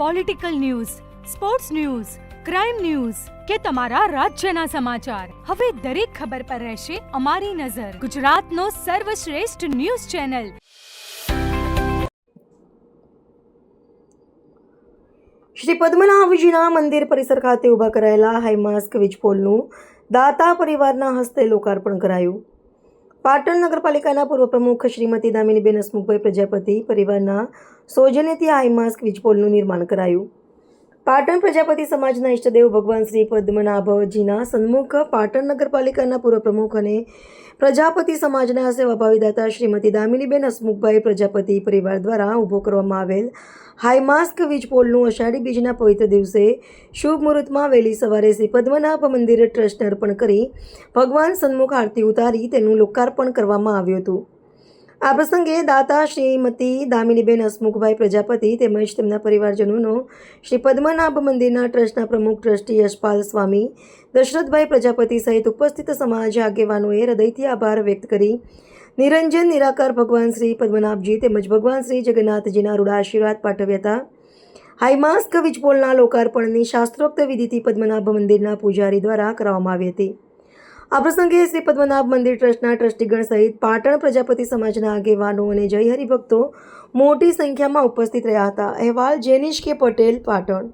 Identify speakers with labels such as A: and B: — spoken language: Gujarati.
A: Political news, sports news, crime news કે તમારા રાજ્યના સમાચાર, હવે દરેક ખબર પર રહેશે અમારી નજર. ગુજરાતનો સર્વશ્રેષ્ઠ ન્યૂઝ ચેનલ.
B: શ્રી પદ્મનાભજીના મંદિર પરિસર ખાતે ઊભા કરાયેલા હાઈમાસ્ક વીજપોલનું દાતા પરિવારના હસ્તે લોકાર્પણ કરાયું. પાટણ નગરપાલિકાના પૂર્વ પ્રમુખ શ્રીમતી દામિનીબેન હસમુખભાઈ પ્રજાપતિ પરિવારના સૌજન્યથી હાઈમાસ્ક વીજપોલનું નિર્માણ કરાયું. પાટણ પ્રજાપતિ સમાજના ઇષ્ટદેવ ભગવાન શ્રી પદ્મનાભજીના સન્મુખ પાટણ નગરપાલિકાના પૂર્વ પ્રમુખ અને પ્રજાપતિ સમાજના સેવાભાવી દાતા શ્રીમતી દામિનીબેન હસમુખભાઈ પ્રજાપતિ પરિવાર દ્વારા ઊભો કરવામાં આવેલ હાઈમાસ્ક વીજપોલનું અષાઢી બીજના પવિત્ર દિવસે શુભ મુહૂર્તમાં વહેલી સવારે શ્રી પદ્મનાભ મંદિર ટ્રસ્ટને અર્પણ કરી ભગવાન સન્મુખ આરતી ઉતારી તેનું લોકાર્પણ કરવામાં આવ્યું હતું. આ પ્રસંગે દાતા શ્રીમતી દામિનીબેન હસમુખભાઈ પ્રજાપતિ તેમજ તેમના પરિવારજનોનો શ્રી પદ્મનાભ મંદિરના ટ્રસ્ટના પ્રમુખ ટ્રસ્ટી યશપાલ સ્વામી, દશરથભાઈ પ્રજાપતિ સહિત ઉપસ્થિત સમાજ આગેવાનોએ હૃદયથી આભાર વ્યક્ત કરી નિરંજન નિરાકાર ભગવાન શ્રી પદ્મનાભજી તેમજ ભગવાન શ્રી જગન્નાથજીના રૂડા આશીર્વાદ પાઠવ્યા હતા. હાઈમાસ્ક વીજપોલના લોકાર્પણની શાસ્ત્રોક્ત વિધિથી પદ્મનાભ મંદિરના પૂજારી દ્વારા કરવામાં આવી હતી. આ પ્રસંગે શ્રી પદ્મનાભ મંદિર ટ્રસ્ટના ટ્રસ્ટીગણ સહિત પાટણ પ્રજાપતિ સમાજના આગેવાનો અને જય હરિભક્તો મોટી સંખ્યામાં ઉપસ્થિત રહ્યા હતા. અહેવાલ જેનિશ કે પટેલ, પાટણ.